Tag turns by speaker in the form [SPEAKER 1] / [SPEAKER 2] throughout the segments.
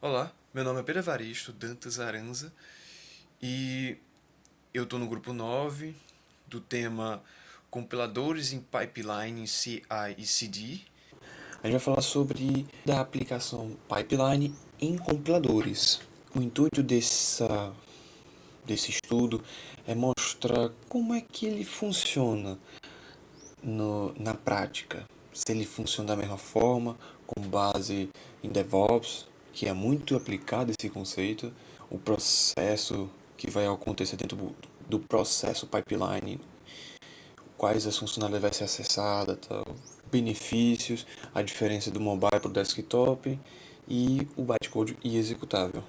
[SPEAKER 1] Olá, meu nome é Pedro Evaristo Dantas Aranza e eu estou no grupo 9 do tema Compiladores em Pipeline CI e CD. A gente vai falar sobre a aplicação Pipeline em compiladores. O intuito desse estudo é mostrar como é que ele funciona na prática. Se ele funciona da mesma forma, com base em DevOps, que é muito aplicado esse conceito, o processo que vai acontecer dentro do processo pipeline, quais as funcionalidades vai ser acessada, tal, benefícios, a diferença do mobile para o desktop e o bytecode e executável.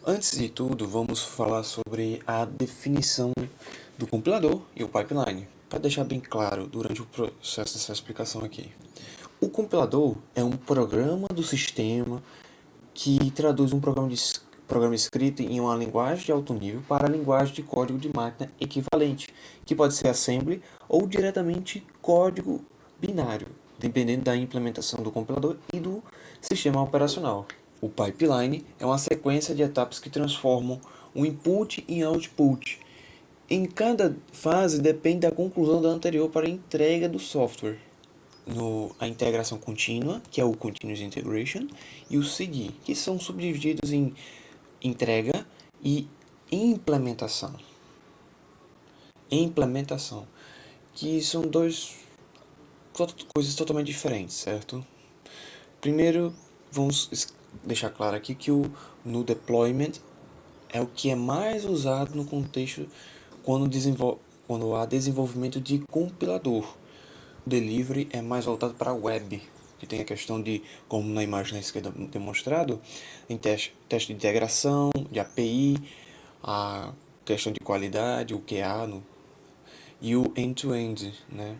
[SPEAKER 1] Antes de tudo, vamos falar sobre a definição do compilador e o pipeline, para deixar bem claro durante o processo dessa explicação aqui. O compilador é um programa do sistema que traduz um programa escrito em uma linguagem de alto nível para a linguagem de código de máquina equivalente, que pode ser assembly ou diretamente código binário, dependendo da implementação do compilador e do sistema operacional. O pipeline é uma sequência de etapas que transformam o input em output. Em cada fase depende da conclusão da anterior para a entrega do software. A integração contínua, que é o Continuous Integration, e o CD, que são subdivididos em entrega e implementação. Implementação, que são duas coisas totalmente diferentes, certo? Primeiro, vamos deixar claro aqui que no deployment é o que é mais usado no contexto quando há desenvolvimento de compilador. O delivery é mais voltado para a web, que tem a questão de, como na imagem na esquerda demonstrado, em teste de integração, de API, a questão de qualidade, o QA, e o end-to-end, né?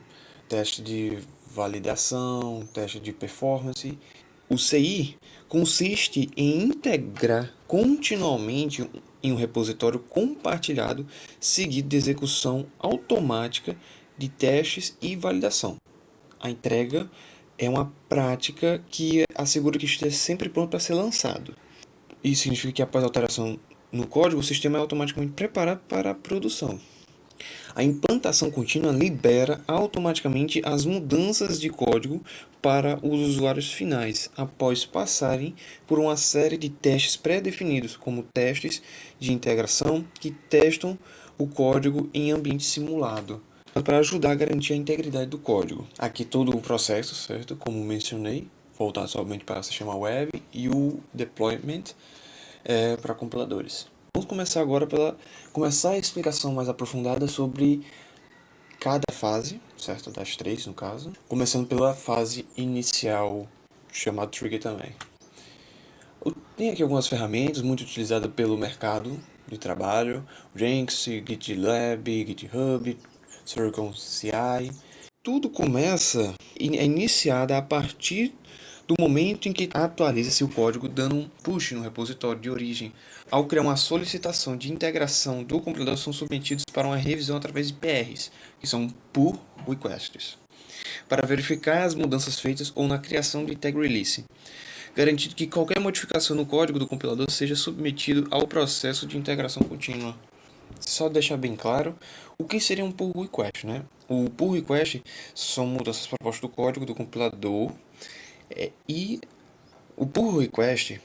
[SPEAKER 1] Teste de validação, teste de performance. O CI consiste em integrar continuamente em um repositório compartilhado, seguido de execução automática de testes e validação. A entrega é uma prática que assegura que esteja sempre pronto para ser lançado. Isso significa que após a alteração no código, o sistema é automaticamente preparado para a produção. A implantação contínua libera automaticamente as mudanças de código para os usuários finais, após passarem por uma série de testes pré-definidos, como testes de integração que testam o código em ambiente simulado, para ajudar a garantir a integridade do código. Aqui todo o processo, certo? Como mencionei, voltado somente para o sistema web, e o deployment para compiladores. Vamos começar agora pela começar a explicação mais aprofundada sobre cada fase, certo? Das três, no caso. Começando pela fase inicial, chamada trigger também. Tem aqui algumas ferramentas muito utilizadas pelo mercado de trabalho: Jenkins, GitLab, GitHub, Circle CI. Tudo começa é iniciada a partir do momento em que atualiza-se o código, dando um push no repositório de origem. Ao criar uma solicitação de integração do compilador, são submetidos para uma revisão através de PRs, que são pull requests, para verificar as mudanças feitas ou na criação de tag release, garantindo que qualquer modificação no código do compilador seja submetido ao processo de integração contínua. Só deixar bem claro o que seria um pull request, né? O pull request são mudanças propostas do código do compilador e o pull request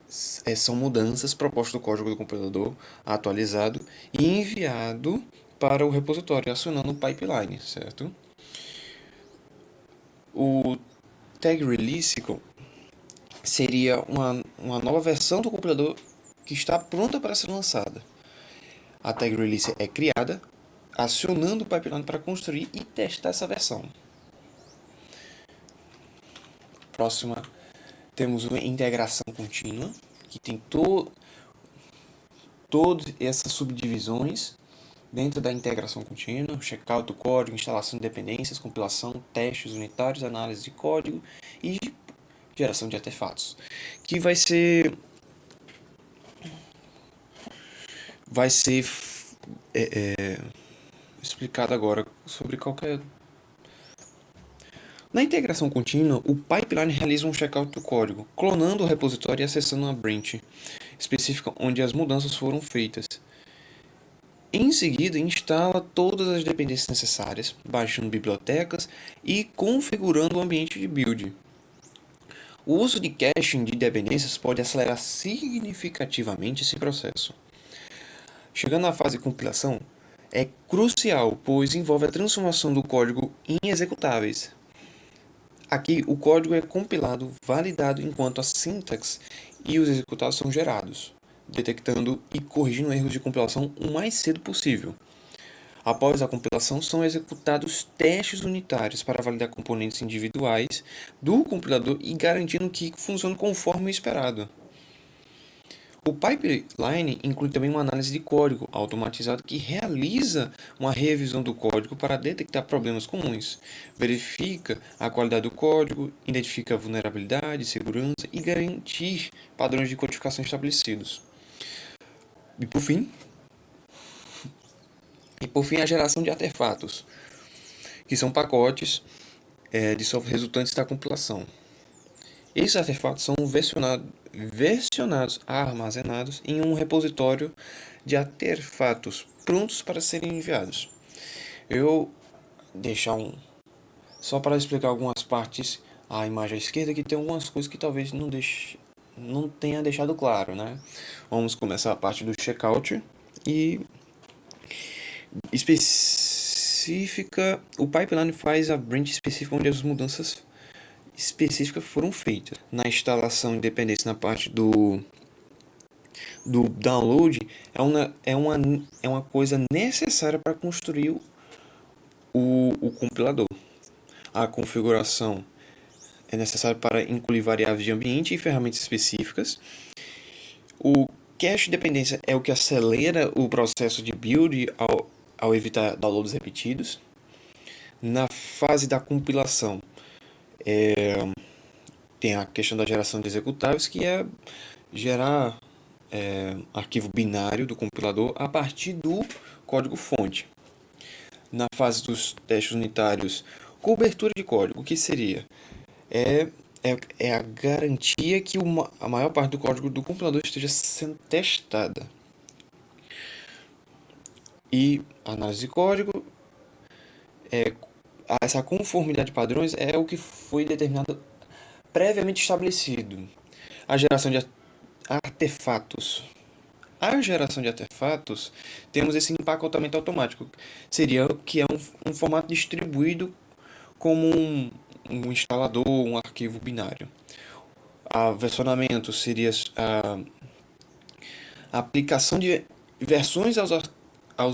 [SPEAKER 1] são mudanças propostas do código do compilador atualizado e enviado para o repositório, acionando o pipeline, certo? O tag release seria uma nova versão do compilador que está pronta para ser lançada. A tag release é criada, acionando o pipeline para construir e testar essa versão. Próxima, temos uma integração contínua, que tem todas essas subdivisões dentro da integração contínua: checkout do código, instalação de dependências, compilação, testes unitários, análise de código e geração de artefatos, que vai ser explicado agora sobre Na integração contínua, o pipeline realiza um checkout do código, clonando o repositório e acessando uma branch específica onde as mudanças foram feitas. Em seguida, instala todas as dependências necessárias, baixando bibliotecas e configurando o ambiente de build. O uso de caching de dependências pode acelerar significativamente esse processo. Chegando à fase de compilação, é crucial, pois envolve a transformação do código em executáveis. Aqui, o código é compilado, validado enquanto a sintaxe e os executados são gerados, detectando e corrigindo erros de compilação o mais cedo possível. Após a compilação, são executados testes unitários para validar componentes individuais do compilador e garantindo que funcionam conforme o esperado. O pipeline inclui também uma análise de código automatizado que realiza uma revisão do código para detectar problemas comuns, verifica a qualidade do código, identifica vulnerabilidade, segurança e garantir padrões de codificação estabelecidos. E por fim, a geração de artefatos, que são pacotes de software resultantes da compilação. Esses artefatos são versionados, armazenados em um repositório de artefatos prontos para serem enviados. Eu deixar só para explicar algumas partes, a imagem à esquerda que tem algumas coisas que talvez não tenha deixado claro, né? Vamos começar a parte do checkout e específica, o pipeline faz a branch específica onde as mudanças específicas foram feitas. Na instalação de dependência na parte do download é uma coisa necessária para construir o compilador. A configuração é necessária para incluir variáveis de ambiente e ferramentas específicas. O cache de dependência é o que acelera o processo de build ao evitar downloads repetidos. Na fase da compilação, tem a questão da geração de executáveis, que é gerar arquivo binário do compilador a partir do código-fonte. Na fase dos testes unitários, cobertura de código, o que seria? É a garantia que a maior parte do código do compilador esteja sendo testada. E análise de código, essa conformidade de padrões é o que foi determinado previamente estabelecido. A geração de artefatos. A geração de artefatos, temos esse empacotamento automático. Seria que é um formato distribuído como um instalador, um arquivo binário. A versionamento seria a aplicação de versões aos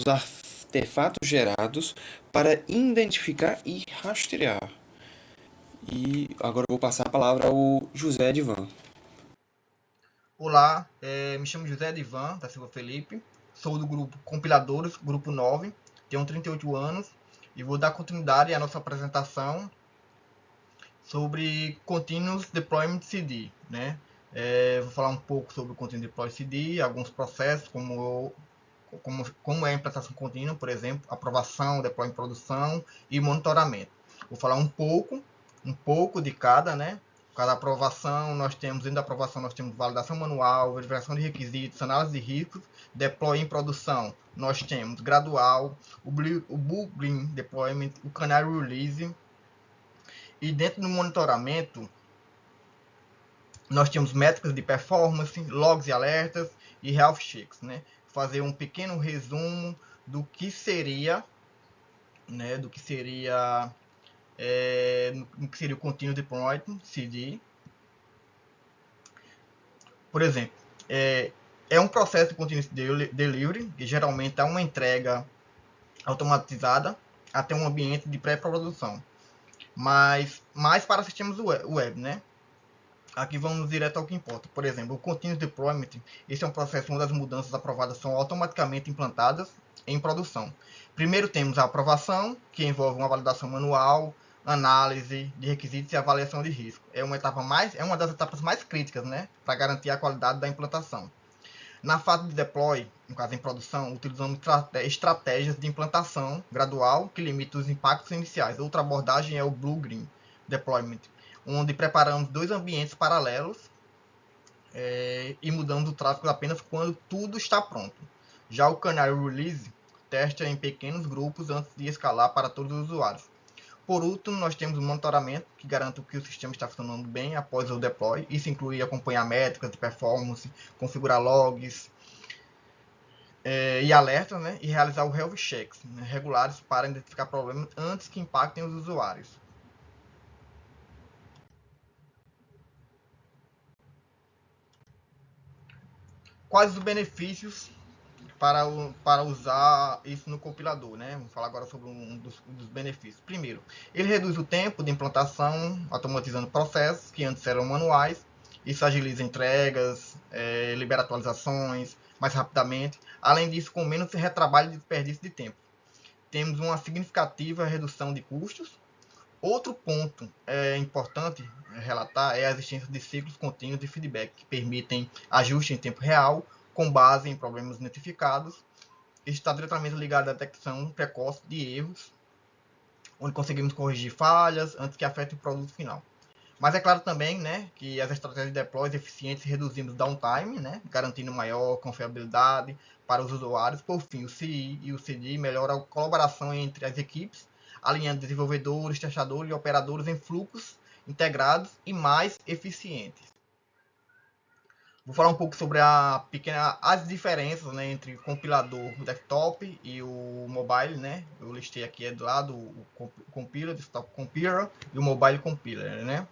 [SPEAKER 1] artefatos gerados para identificar e rastrear. E agora eu vou passar a palavra ao José Edvan.
[SPEAKER 2] Olá, me chamo José Edivan da Silva Felipe, sou do grupo Compiladores, grupo 9, tenho 38 anos e vou dar continuidade à nossa apresentação sobre Continuous Deployment CD, né? Vou falar um pouco sobre o Continuous Deployment CD, alguns processos, como é a implantação contínua, por exemplo, aprovação, deploy em produção e monitoramento. Vou falar um pouco de cada, né? Cada aprovação, dentro da aprovação, nós temos validação manual, verificação de requisitos, análise de riscos, deploy em produção. Nós temos gradual, o Blue-Green Deployment, o Canary Release. E dentro do monitoramento, nós temos métricas de performance, logs e alertas e health checks, né? Fazer um pequeno resumo do que seria, né? Do que seria o Continuous Deployment CD. Por exemplo, é um processo de Continuous Delivery, que geralmente é uma entrega automatizada até um ambiente de pré-produção. Mas mais para sistemas web, né? Aqui vamos direto ao que importa. Por exemplo, o Continuous Deployment, esse é um processo onde as mudanças aprovadas são automaticamente implantadas em produção. Primeiro temos a aprovação, que envolve uma validação manual, análise de requisitos e avaliação de risco. É uma das etapas mais críticas, né, para garantir a qualidade da implantação. Na fase de deploy, no caso em produção, utilizamos estratégias de implantação gradual que limitam os impactos iniciais. Outra abordagem é o Blue-Green, deployment, onde preparamos 2 ambientes paralelos e mudamos o tráfego apenas quando tudo está pronto. Já o Canary Release testa em pequenos grupos antes de escalar para todos os usuários. Por último, nós temos o monitoramento, que garante que o sistema está funcionando bem após o deploy. Isso inclui acompanhar métricas de performance, configurar logs e alertas, né? E realizar o health checks, né, regulares para identificar problemas antes que impactem os usuários. Quais os benefícios para usar isso no compilador, né? Vamos falar agora sobre um dos benefícios. Primeiro, ele reduz o tempo de implantação, automatizando processos que antes eram manuais. Isso agiliza entregas, libera atualizações mais rapidamente. Além disso, com menos retrabalho e desperdício de tempo. Temos uma significativa redução de custos. Outro ponto importante relatar é a existência de ciclos contínuos de feedback, que permitem ajuste em tempo real, com base em problemas identificados. Isso está diretamente ligado à detecção precoce de erros, onde conseguimos corrigir falhas antes que afetem o produto final. Mas é claro também, né, que as estratégias de deploy eficientes reduzimos downtime, né, garantindo maior confiabilidade para os usuários. Por fim, o CI e o CD melhoram a colaboração entre as equipes, alinhando desenvolvedores, testadores e operadores em fluxos integrados e mais eficientes. Vou falar um pouco sobre as diferenças, né, entre o compilador desktop e o mobile, né? Eu listei aqui do lado o compiler, desktop compiler e o mobile compiler, né?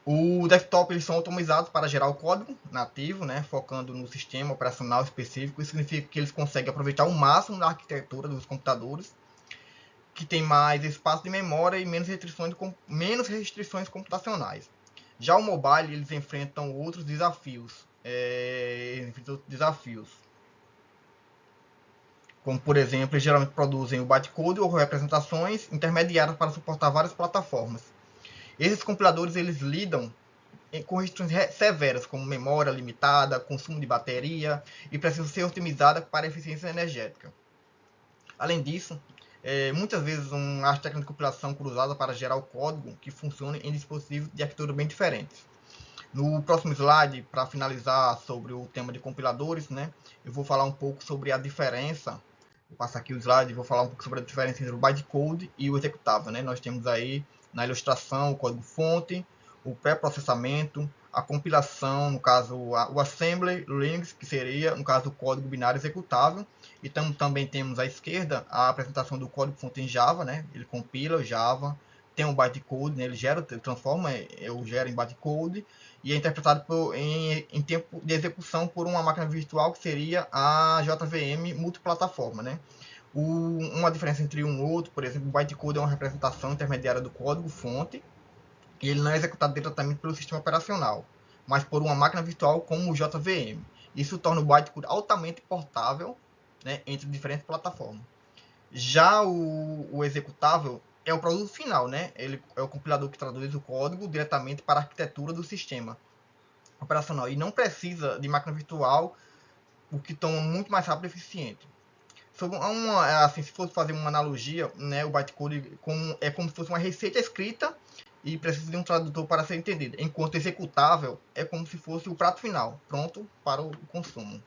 [SPEAKER 2] O desktop eles são automizados para gerar o código nativo, né, focando no sistema operacional específico. Isso significa que eles conseguem aproveitar o máximo da arquitetura dos computadores, que tem mais espaço de memória e menos restrições computacionais. Já o mobile, eles enfrentam outros desafios. Como, por exemplo, eles geralmente produzem o bytecode ou representações intermediárias para suportar várias plataformas. Esses compiladores eles lidam com restrições severas, como memória limitada, consumo de bateria, e precisam ser otimizadas para eficiência energética. Além disso, muitas vezes as técnicas de compilação cruzada para gerar o código que funciona em dispositivos de arquitetura bem diferentes. No próximo slide, para finalizar sobre o tema de compiladores, né, eu vou falar um pouco sobre a diferença. Vou passar aqui o slide e vou falar um pouco sobre a diferença entre o bytecode e o executável, né? Nós temos aí na ilustração o código-fonte, o pré-processamento, a compilação, no caso o assembly Linux, que seria, no caso, o código binário executável. E também temos à esquerda a apresentação do código-fonte em Java, né? Ele compila o Java, tem um bytecode, né? Ele transforma ou gera em bytecode e é interpretado em tempo de execução por uma máquina virtual, que seria a JVM multiplataforma, né? Uma diferença entre um e outro, por exemplo, o bytecode é uma representação intermediária do código-fonte, e ele não é executado diretamente pelo sistema operacional, mas por uma máquina virtual como o JVM. Isso torna o bytecode altamente portável, né, entre diferentes plataformas. Já o executável é o produto final, né? Ele é o compilador que traduz o código diretamente para a arquitetura do sistema operacional e não precisa de máquina virtual, o que torna muito mais rápido e eficiente. Assim, se fosse fazer uma analogia, né, o bytecode é como se fosse uma receita escrita e precisa de um tradutor para ser entendida, enquanto executável é como se fosse o prato final, pronto para o consumo.